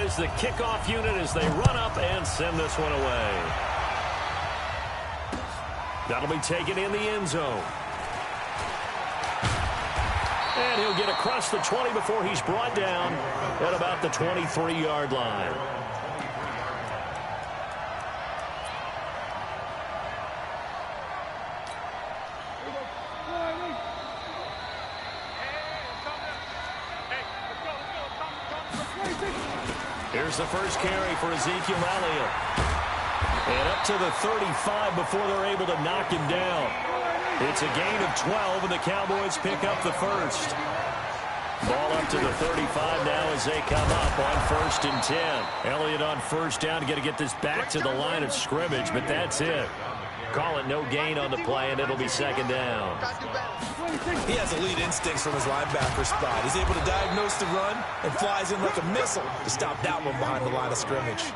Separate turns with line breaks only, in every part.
is the kickoff unit as they run up and send this one away. That'll be taken in the end zone. And he'll get across the 20 before he's brought down at about the 23-yard line. Here's the first carry for Ezekiel Elliott. And up to the 35 before they're able to knock him down. It's a gain of 12, and the Cowboys pick up the first. Ball up to the 35 now as they come up on 1st and 10. Elliott on first down. Got to get this back to the line of scrimmage, but that's it. Call it no gain on the play, and it'll be 2nd down.
He has elite instincts from his linebacker spot. He's able to diagnose the run and flies in like a missile to stop that one behind the line of scrimmage.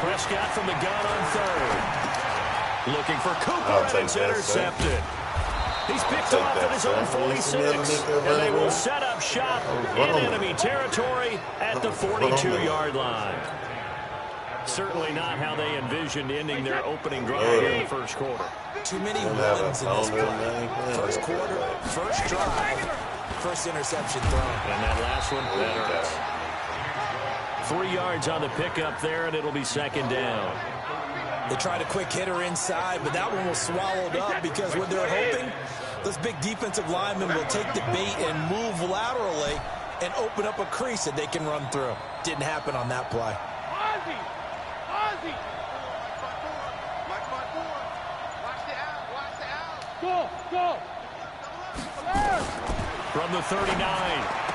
Prescott from the gun on 3rd. Looking for Cooper, and it's intercepted. He's picked off at his own 46, and they will set up shop in enemy territory at the 42-yard line. Certainly not how they envisioned ending their opening drive in the first quarter.
Too many ones in this play. First quarter, first drive, first interception thrown.
And that last one, that hurts. 3 yards on the pickup there, and it'll be 2nd down.
They tried a quick hitter inside, but that one was swallowed up because what they're hoping, those big defensive linemen will take the bait and move laterally and open up a crease that they can run through. Didn't happen on that play.
From the 39,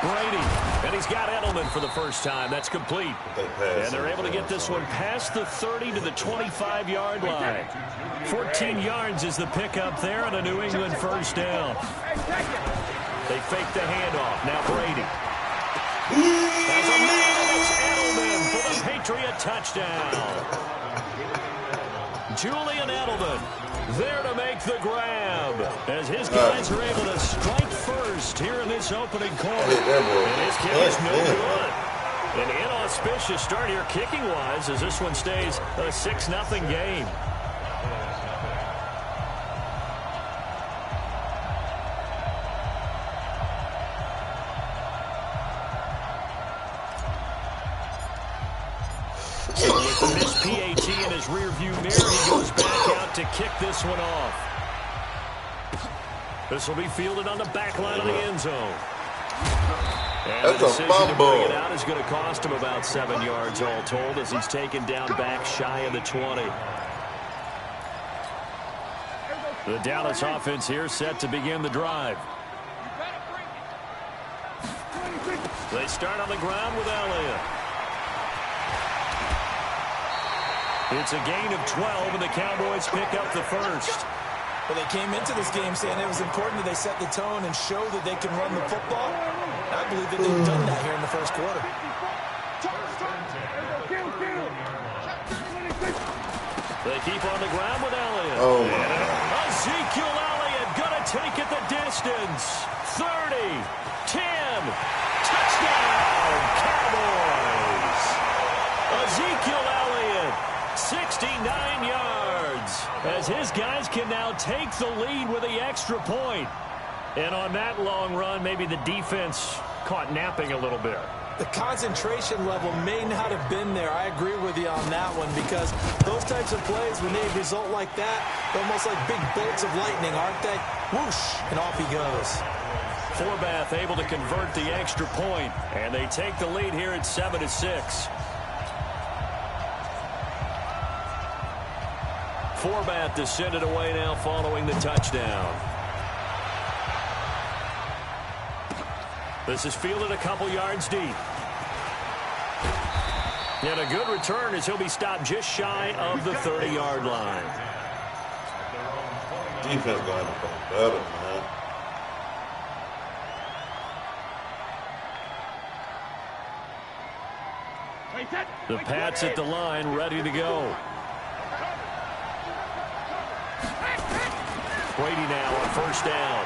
Brady. And he's got Edelman for the first time. That's complete. And they're able to get this one past the 30 to the 25-yard line. 14 yards is the pickup there on a New England first down. They fake the handoff. Now Brady. That's a man. It's Edelman for the Patriot touchdown. Julian Edelman there to make the grab as his guys are able to strike first here in this opening quarter. And his kick is no good. An inauspicious start here kicking-wise as this one stays a 6-0 game. So with the missed PAT in his rearview mirror, he goes back out to kick this one off. This will be fielded on the back line of the end zone. And the decision to bring it out is going to cost him about 7 yards all told as he's taken down back shy of the 20. The Dallas offense here set to begin the drive. They start on the ground with Elliott. It's a gain of 12, and the Cowboys pick up the first.
Well, they came into this game saying it was important that they set the tone and show that they can run the football. I believe that they've done that here in the first quarter.
They keep on the ground with Elliott. Ezekiel Elliott going to take it the distance. 30, 10, touchdown, Cowboys. Ezekiel Elliott, 69 yards, as his guys can now take the lead with the extra point. And on that long run, maybe the defense caught napping a little bit.
The concentration level may not have been there. I agree with you on that one because those types of plays, when they result like that, they're almost like big bolts of lightning, aren't they? Whoosh, and off he goes.
Forbath able to convert the extra point, and they take the lead here at 7-6. Forbath to send it away now following the touchdown. This is fielded a couple yards deep. And a good return as he'll be stopped just shy of the 30-yard line.
Defense going to play better, man.
The Pats at the line, ready to go. Brady now on first down.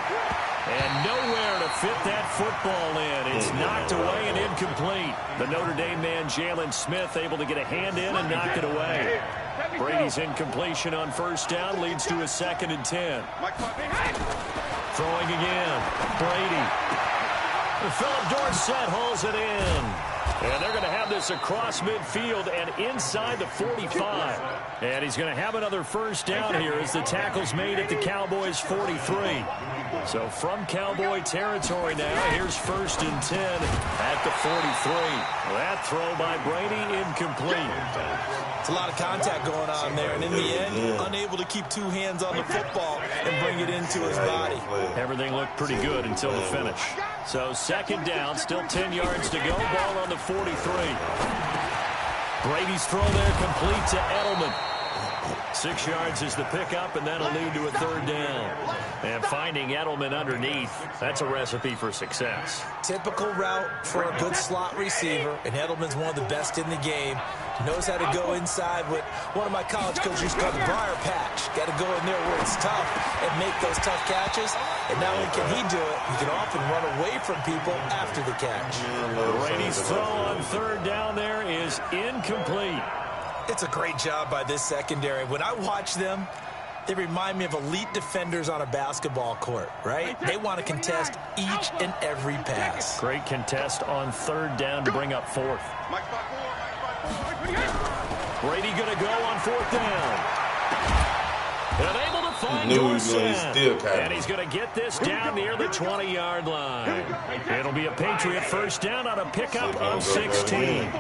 And nowhere to fit that football in. It's knocked away and incomplete. The Notre Dame man, Jalen Smith, able to get a hand in and knock it away. Brady's incompletion on first down leads to a 2nd and 10. Throwing again. Brady. Philip Dorsett hauls it in. And they're going to have this across midfield and inside the 45. And he's going to have another first down here as the tackle's made at the Cowboys' 43. So from Cowboy territory now, here's 1st and 10 at the 43. That throw by Brady incomplete.
It's a lot of contact going on there, and in the end, unable to keep 2 hands on the football and bring it into his body.
Everything looked pretty good until the finish. So 2nd down, still 10 yards to go, ball on the 43. Brady's throw there complete to Edelman. 6 yards is the pickup, and that'll lead to a 3rd down. And finding Edelman underneath, that's a recipe for success.
Typical route for a good slot receiver, and Edelman's one of the best in the game. Knows how to go inside what one of my college coaches used to call the briar patch. Got to go in there where it's tough and make those tough catches. And not only can he do it, he can often run away from people after the catch.
Brady's throw on 3rd down there is incomplete.
It's a great job by this secondary. When I watch them, they remind me of elite defenders on a basketball court, right? They want to contest each and every pass.
Great contest on 3rd down to bring up 4th. Brady going to go on 4th down. And able to find Dorsett. And he's going to get this down near the 20-yard line. It'll be a Patriot first down on a pickup of 16.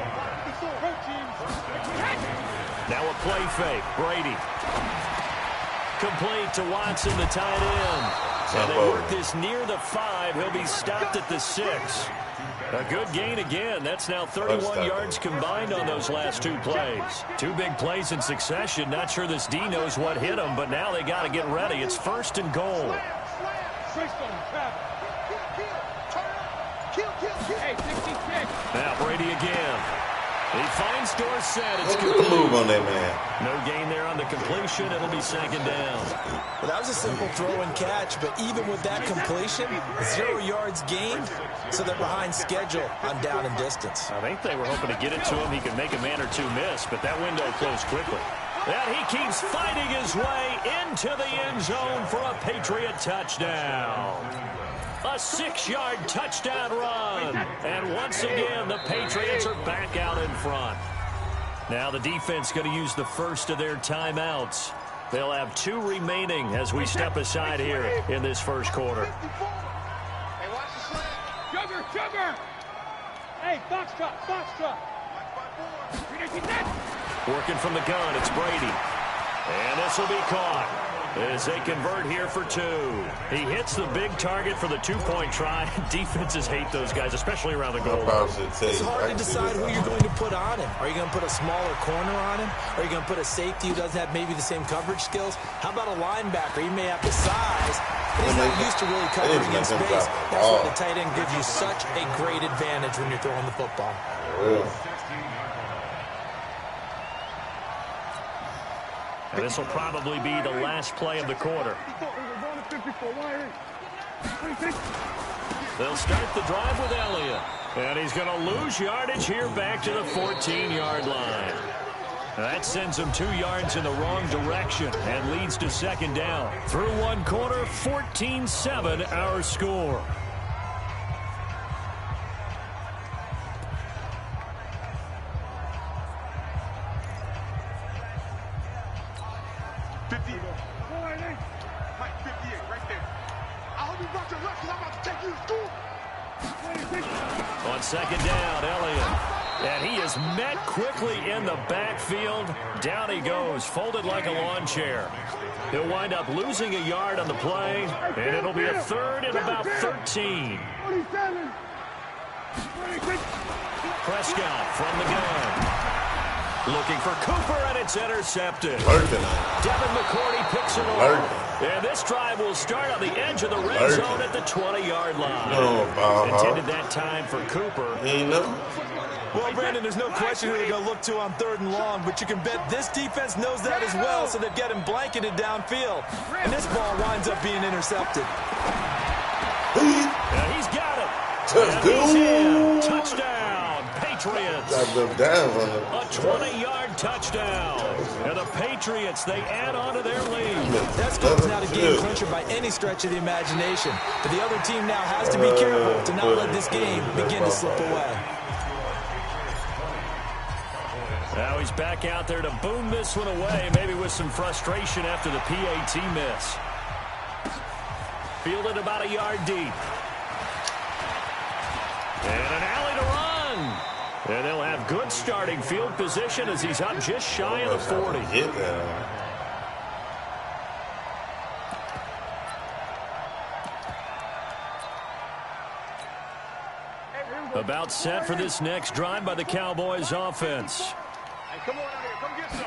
Now a play fake. Brady. Complete to Watson, the tight end. And they work this near the 5. He'll be stopped at the 6. A good gain again. That's now 31 yards combined on those last 2 plays. 2 big plays in succession. Not sure this D knows what hit him, but now they got to get ready. It's 1st and goal. Now Brady again. He finds Dorsett. It's
good move on that man.
No gain there on the completion. It'll be 2nd down.
Well, that was a simple throw and catch, but even with that completion, 0 yards gained, so they're behind schedule on down and distance.
I think they were hoping to get it to him. He could make a man or 2 miss, but that window closed quickly. And he keeps fighting his way into the end zone for a Patriot touchdown. A 6-yard touchdown run. And once again, the Patriots are back out in front. Now the defense going to use the first of their timeouts. They'll have 2 remaining as we step aside here in this first quarter.
Hey, watch the slant.
Sugar! Hey, box truck.
Working from the gun, it's Brady. And this will be caught as they convert here for 2. He hits the big target for the 2-point try. Defenses hate those guys, especially around the goal line.
It's hard to decide who you're going to put on him. Are you going to put a smaller corner on him? Are you going to put a safety who doesn't have maybe the same coverage skills? How about a linebacker? He may have the size, but he's not used to really covering in space. That's why the tight end gives you such a great advantage when you're throwing the football.
And this will probably be the last play of the quarter. They'll start the drive with Elliott. And he's going to lose yardage here back to the 14-yard line. That sends him 2 yards in the wrong direction and leads to 2nd down. Through 1 quarter, 14-7 our score. On 2nd down, Elliott. And he is met quickly in the backfield. Down he goes, folded like a lawn chair. He'll wind up losing a yard on the play, and it'll be a 3rd and about 13. Prescott from the gun. Looking for Cooper, and it's intercepted. Devin McCourty picks it off. And this drive will start on the edge of the red zone at the 20-yard line. Intended that time for Cooper.
Well, Brandon, there's no question who they're going to look to on 3rd and long, but you can bet this defense knows that as well, so they're getting blanketed downfield. And this ball winds up being intercepted.
And he's got it.
Touchdown.
Touchdown, Patriots.
Got them down on it.
A 20-yard touchdown. And the Patriots, they add on to their lead.
That score's not a game clincher by any stretch of the imagination. But the other team now has to be careful to not let this game begin to slip away.
Now he's back out there to boom this one away, maybe with some frustration after the PAT miss. Fielded about a yard deep. And an alley to run. And they'll have good starting field position as he's up just shy of the 40.
Hit that.
About set for this next drive by the Cowboys offense.
Hey, come on out here. Come get some.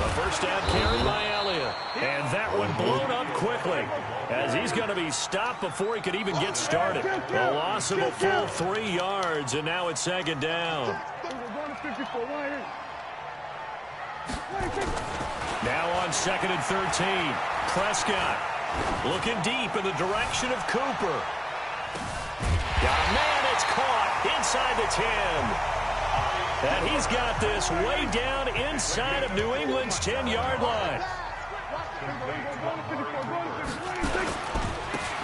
A first down carry by Elliott. And that one blown up quickly as he's going to be stopped before he could even get started. A loss of a full 3 yards, and now it's second down. Now on 2nd and 13. Prescott looking deep in the direction of Cooper. Man, it's caught inside the 10. And he's got this way down inside of New England's 10-yard line.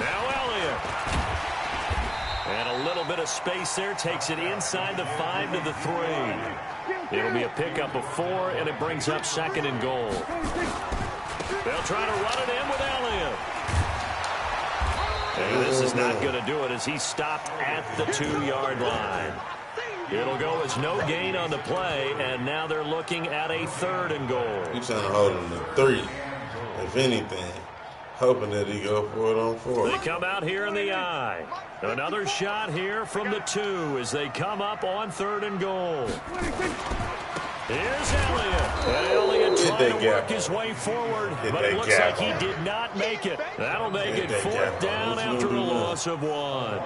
Now Elliott. And a little bit of space there. Takes it inside the 5 to the 3. It'll be a pickup of 4, and it brings up 2nd and goal. They'll try to run it in with Elliott. And this is not going to do it as he's stopped at the 2-yard line. It'll go as no gain on the play, and now they're looking at a 3rd and goal.
He's trying to hold him to 3, if anything, hoping that he go for it on 4.
They come out here in the eye. Another shot here from the 2 as they come up on 3rd and goal. Here's Elliott. And Elliott trying to work his way forward, but it looks like he did not make it. That'll make it 4th down after a loss of 1.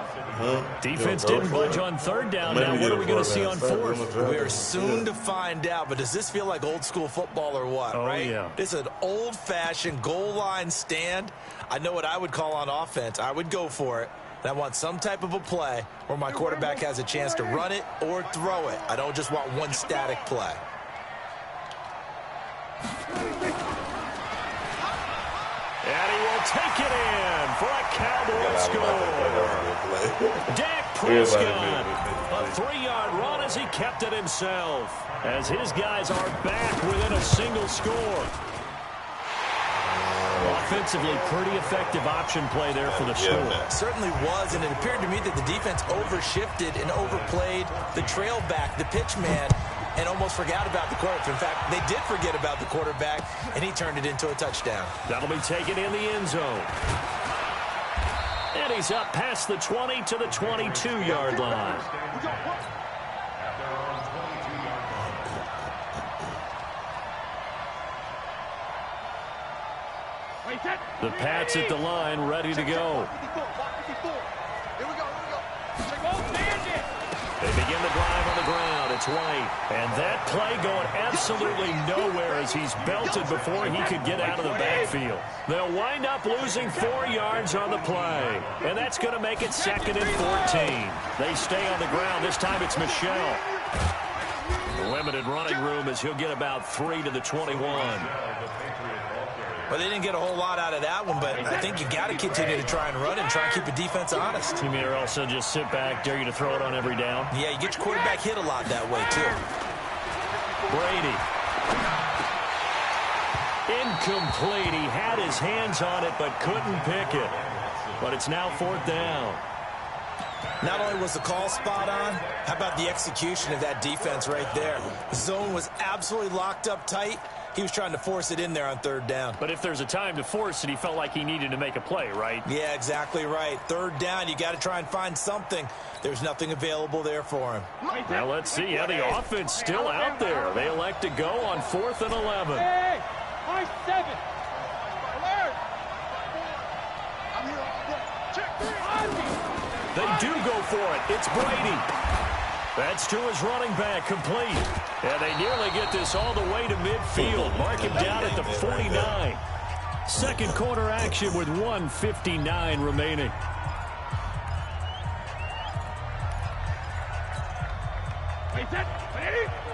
Defense didn't budge on 3rd down. Now what are we going to see on 4th?
We're soon to find out, but does this feel like old school football or what, right?
Yeah.
This is an old-fashioned goal line stand. I know what I would call on offense. I would go for it. And I want some type of a play where my quarterback has a chance to run it or throw it. I don't just want one static play.
And he will take it in for a Cowboys score. Dak Prescott, a 3-yard run as he kept it himself, as his guys are back within a single score. Offensively, pretty effective option play there for the score.
Certainly was, and it appeared to me that the defense overshifted and overplayed the trail back, the pitch man, and almost forgot about the quarterback. In fact, they did forget about the quarterback, and he turned it into a touchdown.
That'll be taken in the end zone. And he's up past the 20 to the 22-yard line. The Pats at the line, ready to go. They begin the drive on the ground. It's White. And that play going absolutely nowhere as he's belted before he could get out of the backfield. They'll wind up losing 4 yards on the play. And that's going to make it 2nd and 14. They stay on the ground. This time it's Michel. Limited running room as he'll get about 3 to the 21.
Well, they didn't get a whole lot out of that one, but I think you got to continue to try and run and try and keep the defense honest.
You mean or also just sit back, dare you to throw it on every down?
Yeah, you get your quarterback hit a lot that way, too.
Brady. Incomplete. He had his hands on it, but couldn't pick it. But it's now 4th down.
Not only was the call spot on, how about the execution of that defense right there? The zone was absolutely locked up tight. He was trying to force it in there on 3rd down.
But if there's a time to force it, he felt like he needed to make a play, right?
Yeah, exactly right. 3rd down, you got to try and find something. There's nothing available there for him.
Now let's see how the offense still out there. They elect to go on 4th and 11.
Hey, 7.
They do go for it. It's Brady. That's to his running back, complete. And they nearly get this all the way to midfield. Mark him down at the 49. Second quarter action with 1:59 remaining.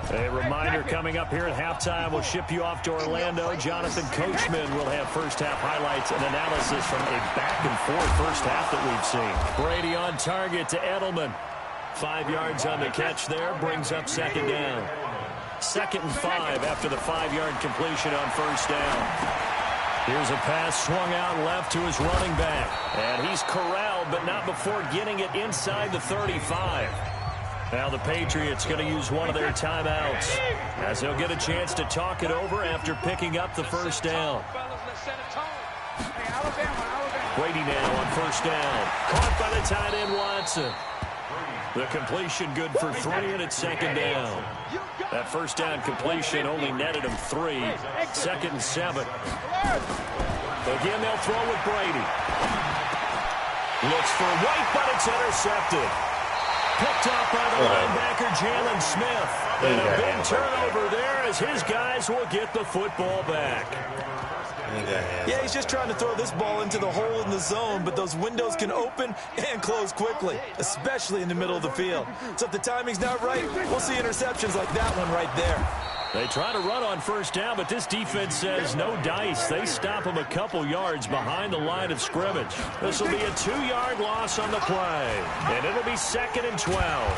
A reminder coming up here at halftime. We'll ship you off to Orlando. Jonathan Coachman will have first-half highlights and analysis from a back-and-forth first half that we've seen. Brady on target to Edelman. 5 yards on the catch there. Brings up second down. 2nd and 5 after the 5-yard completion on first down. Here's a pass swung out left to his running back. And he's corralled, but not before getting it inside the 35. Now the Patriots going to use one of their timeouts as they'll get a chance to talk it over after picking up the first down. Brady now on first down. Caught by the tight end Watson. The completion good for 3, and it's second down. That first down completion only netted him 3. 2nd and 7. Again, they'll throw with Brady. Looks for White, but it's intercepted. Picked up by the linebacker, Jalen Smith. And a big turnover there as his guys will get the football back.
Yeah, he's just trying to throw this ball into the hole in the zone, but those windows can open and close quickly, especially in the middle of the field. So if the timing's not right, we'll see interceptions like that one right there.
They try to run on first down, but this defense says no dice. They stop him a couple yards behind the line of scrimmage. This will be a 2-yard loss on the play, and it'll be 2nd and 12.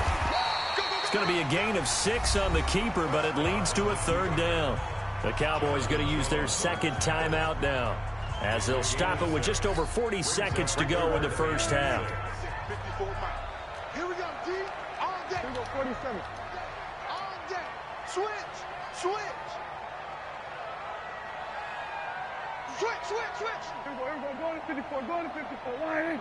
It's going to be a gain of 6 on the keeper, but it leads to a 3rd down. The Cowboys going to use their 2nd timeout now, as they'll stop it with just over 40 seconds to go in the first half.
Here we go, D. On deck. Here we go, 47. On deck. Switch. Switch. Switch. Here we go. Go to 54. Go to 54. Wide in.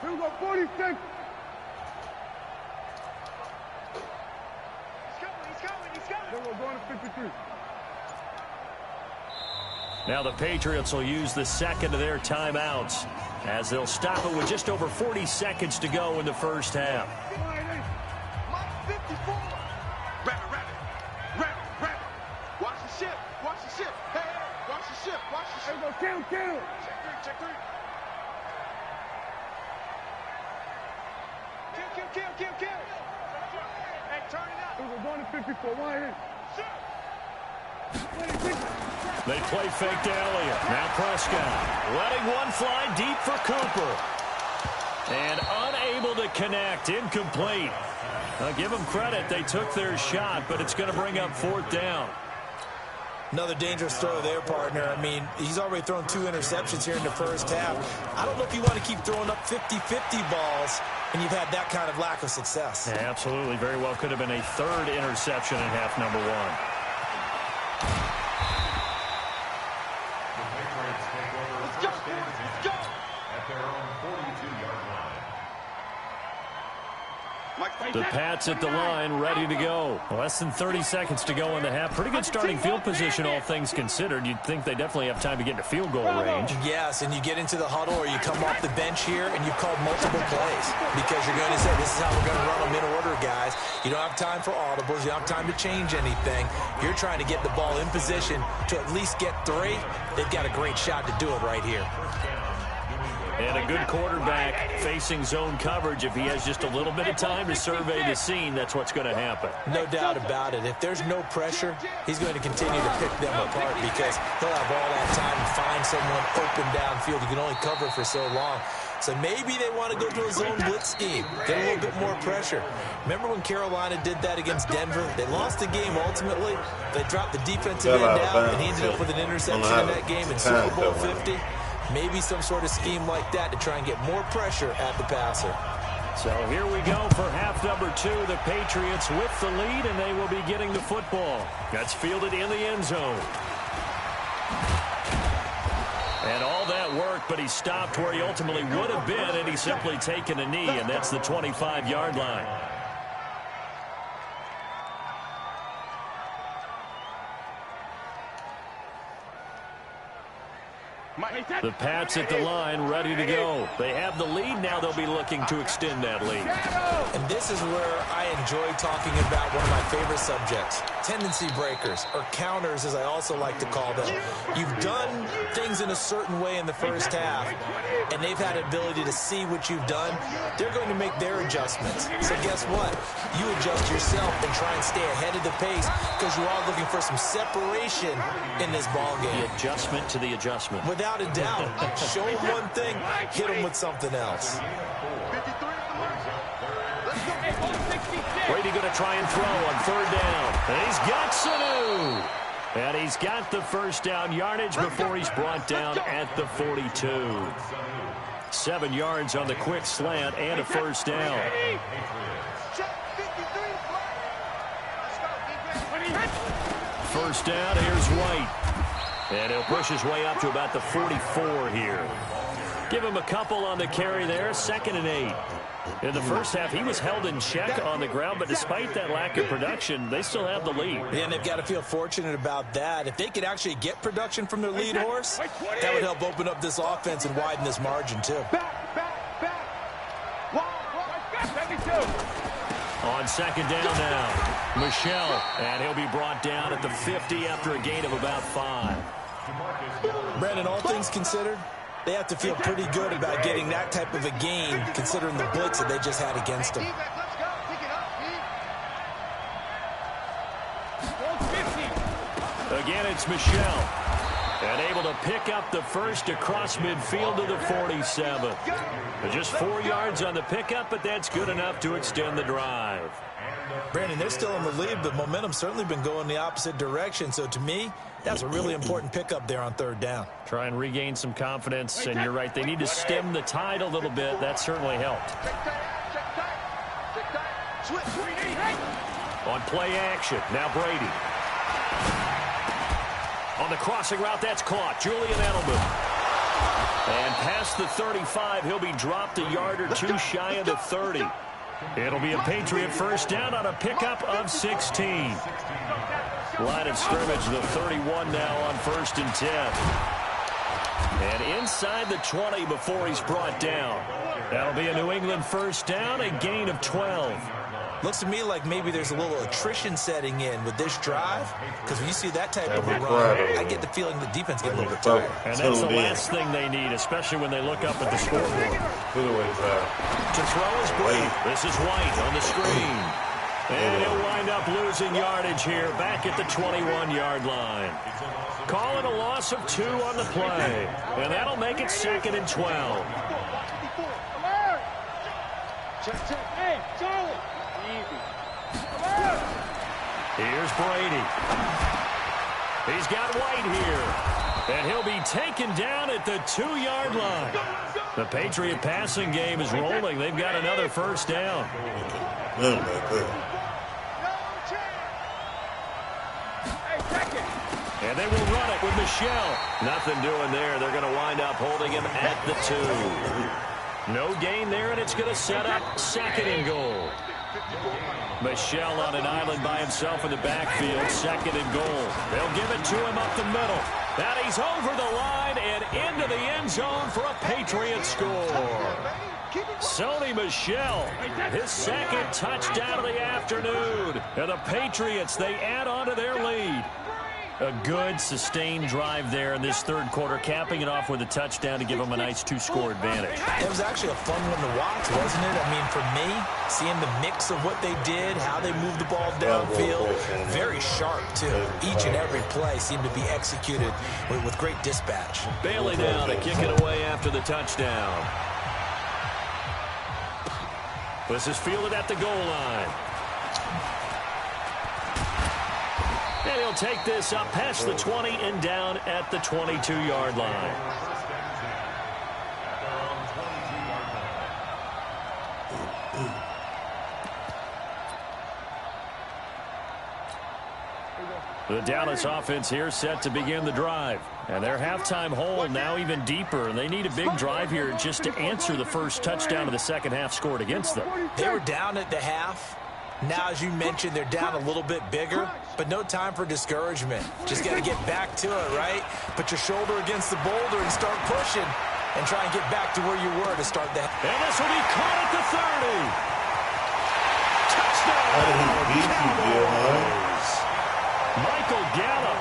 Here we go, 46. He's coming. Here we go, going to 53.
Now the Patriots will use the 2nd of their timeouts as they'll stop it with just over 40 seconds to go in the first half.
Mike 54. Rabbit. Watch the ship. Hey, watch the ship. Here we go, kill. Check 3. Kill. Hey, turn it up. Here we go, going to 54. Wide in.
They play fake to Elliott. Now Prescott letting one fly deep for Cooper. And unable to connect. Incomplete. I'll give them credit. They took their shot, but it's going to bring up 4th down.
Another dangerous throw there, partner. I mean, he's already thrown 2 interceptions here in the first half. I don't know if you want to keep throwing up 50-50 balls when you've had that kind of lack of success.
Yeah, absolutely. Very well could have been a 3rd interception in half number 1. The Pats at the line, ready to go. Less than 30 seconds to go in the half. Pretty good starting field position, all things considered. You'd think they definitely have time to get into field goal range.
Yes, and you get into the huddle or you come off the bench here and you've called multiple plays because you're going to say, this is how we're going to run them in order, guys. You don't have time for audibles. You don't have time to change anything. You're trying to get the ball in position to at least get 3. They've got a great shot to do it right here.
And a good quarterback facing zone coverage. If he has just a little bit of time to survey the scene, that's what's going to happen.
No doubt about it. If there's no pressure, he's going to continue to pick them apart because he'll have all that time to find someone open downfield. You can only cover for so long. So maybe they want to go to a zone blitz scheme, get a little bit more pressure. Remember when Carolina did that against Denver? They lost the game ultimately. They dropped the defensive end out, and he ended up with an interception in that game in Super Bowl 50. Maybe some sort of scheme like that to try and get more pressure at the passer.
So here we go for half number 2. The Patriots with the lead, and they will be getting the football. That's fielded in the end zone. And all that work, but he stopped where he ultimately would have been, and he's simply taken a knee, and that's the 25-yard line. The Pats at the line, ready to go. They have the lead. Now they'll be looking to extend that lead.
And this is where I enjoy talking about one of my favorite subjects, tendency breakers, or counters, as I also like to call them. You've done things in a certain way in the first half, and they've had an ability to see what you've done. They're going to make their adjustments. So guess what? You adjust yourself and try and stay ahead of the pace because you are looking for some separation in this ball game.
The adjustment to the adjustment.
Without a doubt. Show them one thing, hit them with something else.
Brady going to try and throw on third down. And he's got Sanu. And he's got the first down yardage before he's brought down at the 42. 7 yards on the quick slant and a first down. First down, here's White. And he'll push his way up to about the 44 here. Give him a couple on the carry there, 2nd and 8. In the first half, he was held in check on the ground, but despite that lack of production, they still have the lead.
And they've got to feel fortunate about that. If they could actually get production from their lead horse, that would help open up this offense and widen this margin, too.
On 2nd down now, Michelle, and he'll be brought down at the 50 after a gain of about 5.
Brandon, all things considered, they have to feel pretty good about getting that type of a gain, considering the blitz that they just had against them.
Again, it's Michelle. And able to pick up the first across midfield to the 47. Just 4 yards on the pickup, but that's good enough to extend the drive.
Brandon, they're still in the lead, but momentum's certainly been going the opposite direction. So to me, that's a really important pickup there on 3rd down.
Try and regain some confidence, and you're right. They need to stem the tide a little bit. That certainly helped. On play action, now Brady. On the crossing route, that's caught. Julian Edelman. And past the 35, he'll be dropped a yard or 2 shy of the 30. It'll be a Patriot first down on a pickup of 16. Line of scrimmage, the 31 now on 1st and 10. And inside the 20 before he's brought down. That'll be a New England first down, a gain of 12.
Looks to me like maybe there's a little attrition setting in with this drive, because when you see that type of a run, I get the feeling the defense gets a little bit tired.
And that's the last thing they need, especially when they look up at the scoreboard. To throw is Brady. This is White on the screen. And he'll wind up losing yardage here back at the 21-yard line. Call it a loss of 2 on the play. And that'll make it 2nd and 12.
Hey, Charlie.
Here's Brady. He's got White here. And he'll be taken down at the 2-yard line. The Patriot passing game is rolling. They've got another first down. And they will run it with Michelle. Nothing doing there. They're going to wind up holding him at the 2. No gain there, and it's going to set up 2nd and goal. Michelle on an island by himself in the backfield, 2nd and goal. They'll give it to him up the middle. And he's over the line and into the end zone for a Patriot score. Sony Michel, his 2nd touchdown of the afternoon. And the Patriots, they add on to their lead. A good, sustained drive there in this 3rd quarter, capping it off with a touchdown to give them a nice 2-score advantage.
It was actually a fun one to watch, wasn't it? I mean, for me, seeing the mix of what they did, how they moved the ball downfield, very sharp, too. Each and every play seemed to be executed with great dispatch.
Bailey now to kick it away after the touchdown. This is fielded at the goal line. And he'll take this up past the 20 and down at the 22-yard line. The Dallas offense here set to begin the drive. And their halftime hole now even deeper. And they need a big drive here just to answer the first touchdown of the second half scored against them.
They were down at the half. Now, as you mentioned, they're down a little bit bigger, but no time for discouragement. Just got to get back to it, right? Put your shoulder against the boulder and start pushing and try and get back to where you were to start that.
And this will be caught at the 30. Touchdown!
How did he beat you, Gilmore?
Michael Gallup,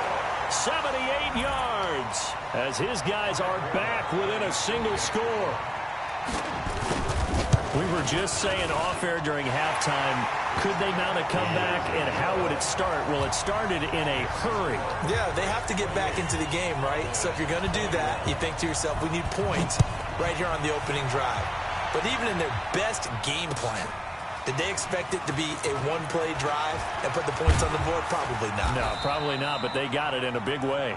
78 yards, as his guys are back within a single score. We were just saying off-air during halftime, could they mount a comeback, and how would it start? Well, it started in a hurry.
Yeah, they have to get back into the game, right? So if you're going to do that, you think to yourself, we need points right here on the opening drive. But even in their best game plan, did they expect it to be a one-play drive and put the points on the board? Probably not.
No, probably not, but they got it in a big way.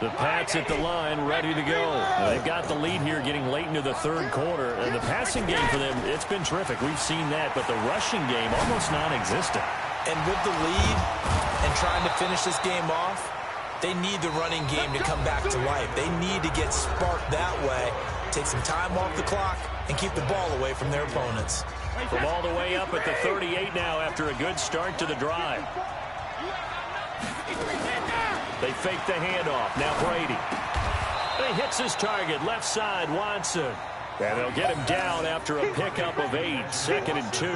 The Pats at the line, ready to go. They've got the lead here getting late into the third quarter. And the passing game for them, it's been terrific. We've seen that, but the rushing game almost non-existent.
And with the lead and trying to finish this game off, they need the running game to come back to life. They need to get sparked that way, take some time off the clock, and keep the ball away from their opponents.
From all the way up at the 38 now after a good start to the drive. They fake the handoff. Now Brady. He hits his target. Left side, Watson. And they'll get him down after a pickup of 8. 2nd and 2.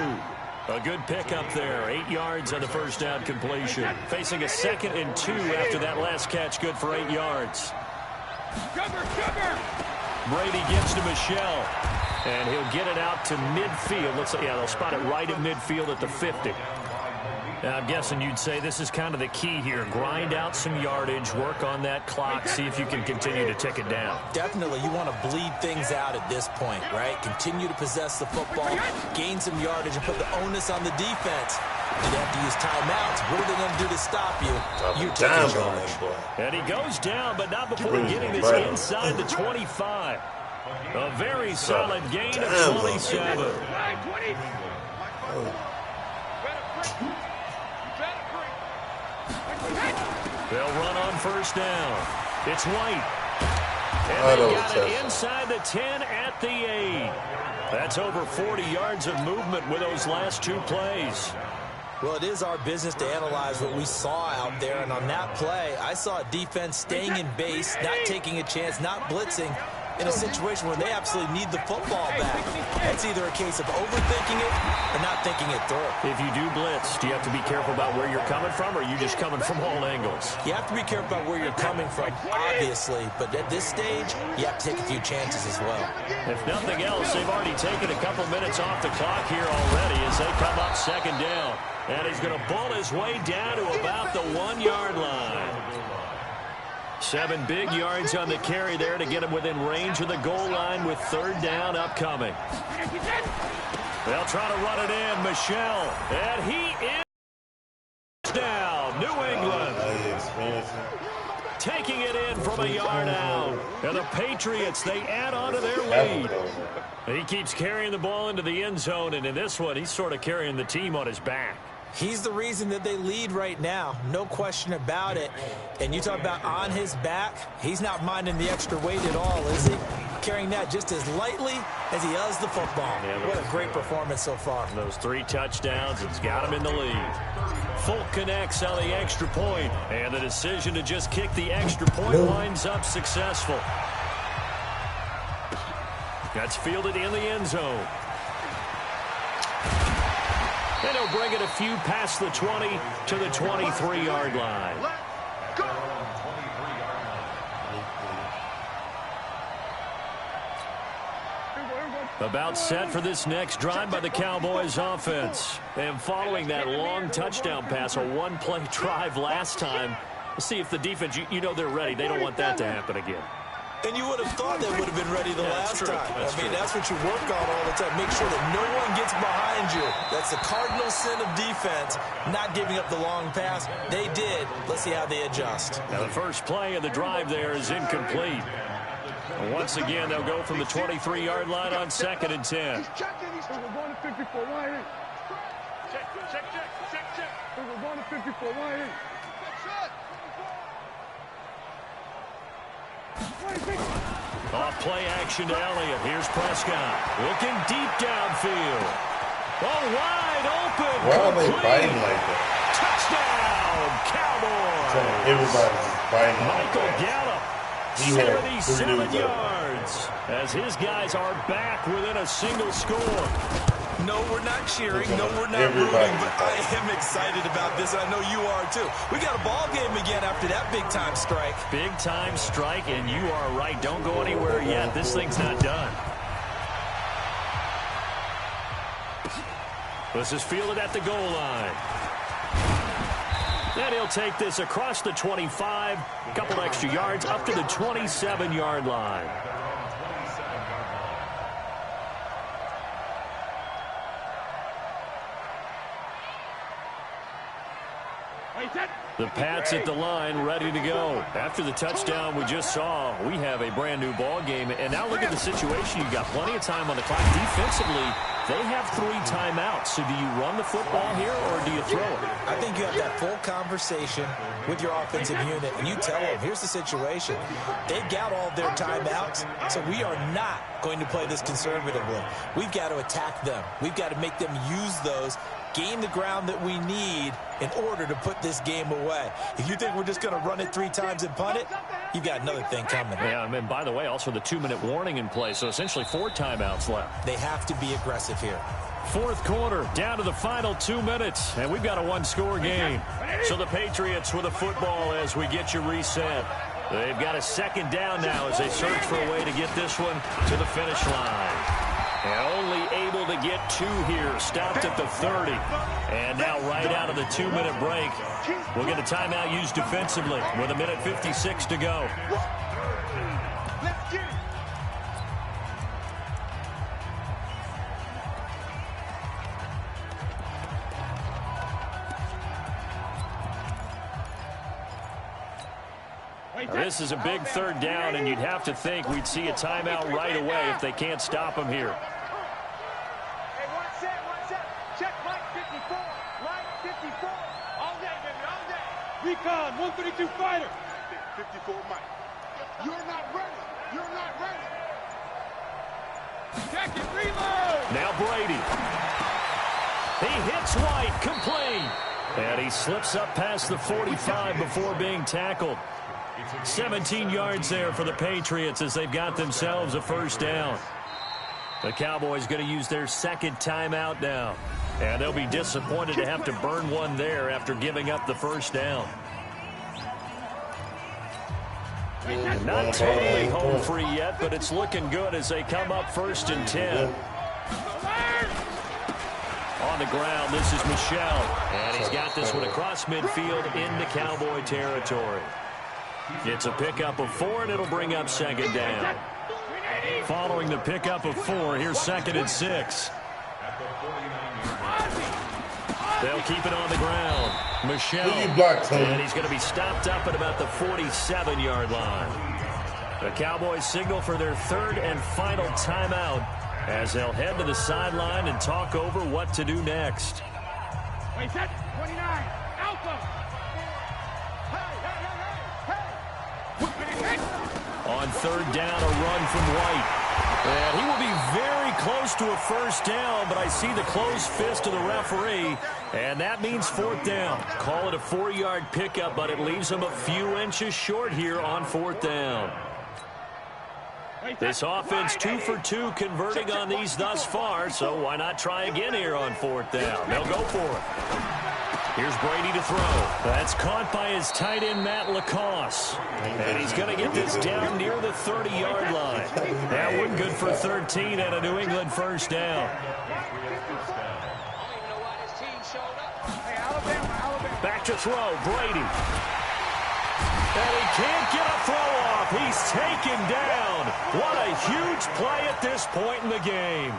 A good pickup there. 8 yards on the first down completion. Facing a 2nd and 2 after that last catch. Good for 8 yards. Brady gives to Michelle. And he'll get it out to midfield. Looks like, yeah, they'll spot it right at midfield at the 50. Now, I'm guessing you'd say this is kind of the key here. Grind out some yardage, work on that clock, see if you can continue to tick it down.
Definitely, you want to bleed things out at this point, right? Continue to possess the football, gain some yardage, and put the onus on the defense. You have to use timeouts. What are they going to do to stop you? You take charge.
And he goes down, but not before getting this inside the 25. A very solid gain of 27. They'll run on first down. It's White. And they got it inside the 10 at the 8. That's over 40 yards of movement with those last 2 plays.
Well, it is our business to analyze what we saw out there. And on that play, I saw a defense staying in base, not taking a chance, not blitzing, in a situation where they absolutely need the football back. It's either a case of overthinking it or not thinking it through.
If you do blitz, do you have to be careful about where you're coming from, or are you just coming from all angles?
You have to be careful about where you're coming from, obviously. But at this stage, you have to take a few chances as well.
If nothing else, they've already taken a couple minutes off the clock here already as they come up 2nd down. And he's going to bull his way down to about the 1-yard line. 7 big yards on the carry there to get him within range of the goal line with 3rd down upcoming. They'll try to run it in. Michelle. And he is down. New England taking it in from a yard out. And the Patriots, they add on to their lead. He keeps carrying the ball into the end zone, and in this one, he's sort of carrying the team on his back.
He's the reason that they lead right now. No question about it. And you talk about on his back, he's not minding the extra weight at all, is he? Carrying that just as lightly as he does the football. Yeah, what a great performance so far.
Those 3 touchdowns, it's got him in the lead. Folk connects on the extra point, and the decision to just kick the extra point winds up successful. That's fielded in the end zone. And he'll bring it a few past the 20 to the 23-yard line. About set for this next drive by the Cowboys offense. And following that long touchdown pass, a 1-play drive last time, we'll see if the defense, you know they're ready. They don't want that to happen again.
And you would have thought they would have been ready the last time. That's what you work on all the time. Make sure that no one gets behind you. That's the cardinal sin of defense, not giving up the long pass. They did. Let's see how they adjust.
Now the first play of the drive there is incomplete. And once again, they'll go from the 23-yard line on 2nd and 10.
He's checking. He's going to 54 wide in. Check. We're going to 54 wide in.
Off play action to Elliott. Here's Prescott. Looking deep downfield. Oh, wide open.
Why are they biting like that?
Touchdown, Cowboys.
Everybody's just biting like
Michael
that.
Gallup,
He had
77
3
yards, as his guys are back within a single score.
No, we're not cheering. No, we're not
Everybody.
rooting. But I am excited about this, and I know you are too. We got a ball game again after that big-time strike.
Big-time strike, and you are right. Don't go anywhere yet. This thing's not done. This is fielded at the goal line. And he'll take this across the 25, a couple extra yards, up to the 27-yard line. The Pats at the line, ready to go. After the touchdown we just saw, we have a brand-new ball game. And now look at the situation. You've got plenty of time on the clock. Defensively, they have 3 timeouts. So do you run the football here, or do you throw it?
I think you have that full conversation with your offensive unit, and you tell them, here's the situation. They've got all their timeouts, so we are not going to play this conservatively. We've got to attack them. We've got to make them use those, gain the ground that we need in order to put this game away. If you think we're just going to run it 3 times and punt it, you've got another thing coming.
Yeah, and by the way, also the 2-minute warning in play, so essentially 4 timeouts left.
They have to be aggressive here.
Fourth quarter, down to the final 2 minutes, and we've got a 1-score game. So the Patriots with the football as we get you reset. They've got a second down now as they search for a way to get this one to the finish line. And only able to get 2 here, stopped at the 30. And now right out of the 2-minute break, we'll get a timeout used defensively with 1:56 to go.
Let's get it.
This is a big third down, and you'd have to think we'd see a timeout right away if they can't stop him here.
Hey, one set. Check Mike 54. Mike 54. All day, baby, all day. Recon, 132 fighter.
54 Mike. You're not ready. You're not ready.
Check it, reload.
Now Brady. He hits White, complete. And he slips up past the 45 before being tackled. 17 yards there for the Patriots as they've got themselves a first down. The Cowboys going to use their second timeout now. And they'll be disappointed to have to burn one there after giving up the first down. Not totally home free yet, but it's looking good as they come up 1st and 10. On the ground, this is Michel. And he's got this one across midfield into Cowboy territory. It's a pickup of 4, and it'll bring up second down. Following the pickup of 4, here's 2nd and 6. They'll keep it on the ground. Michel, and he's going to be stopped up at about the 47-yard line. The Cowboys signal for their 3rd and final timeout as they'll head to the sideline and talk over what to do next.
Wait, set. 29. Alpha.
On 3rd down, a run from White. And he will be very close to a first down, but I see the closed fist of the referee, and that means 4th down. Call it a 4-yard pickup, but it leaves him a few inches short here on 4th down. This offense 2 for 2 converting on these thus far, so why not try again here on 4th down? They'll go for it. Here's Brady to throw. That's caught by his tight end, Matt LaCosse. And he's going to get this down near the 30-yard line. That one good for 13 and a New England first down. Back to throw, Brady. And he can't get a throw off. He's taken down. What a huge play at this point in the game.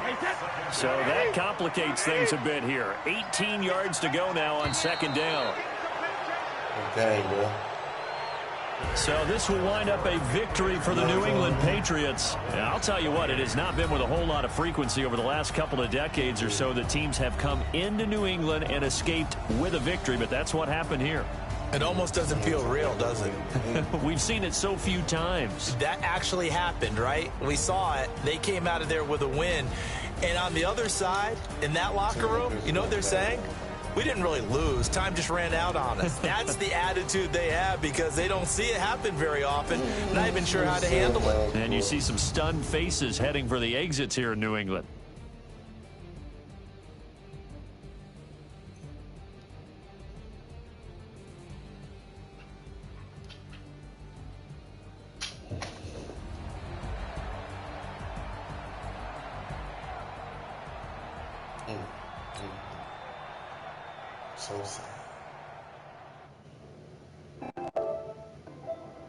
So that complicates things a bit here. 18 yards to go now on 2nd down.
Okay, bro.
So this will wind up a victory for the New England Patriots. And I'll tell you what, it has not been with a whole lot of frequency over the last couple of decades or so that teams have come into New England and escaped with a victory, but that's what happened here.
It almost doesn't feel real, does it?
We've seen it so few times.
That actually happened, right? We saw it. They came out of there with a win. And on the other side, in that locker room, you know what they're saying? We didn't really lose. Time just ran out on us. That's the attitude they have because they don't see it happen very often. Not even sure how to handle it.
And you see some stunned faces heading for the exits here in New England.
So sad.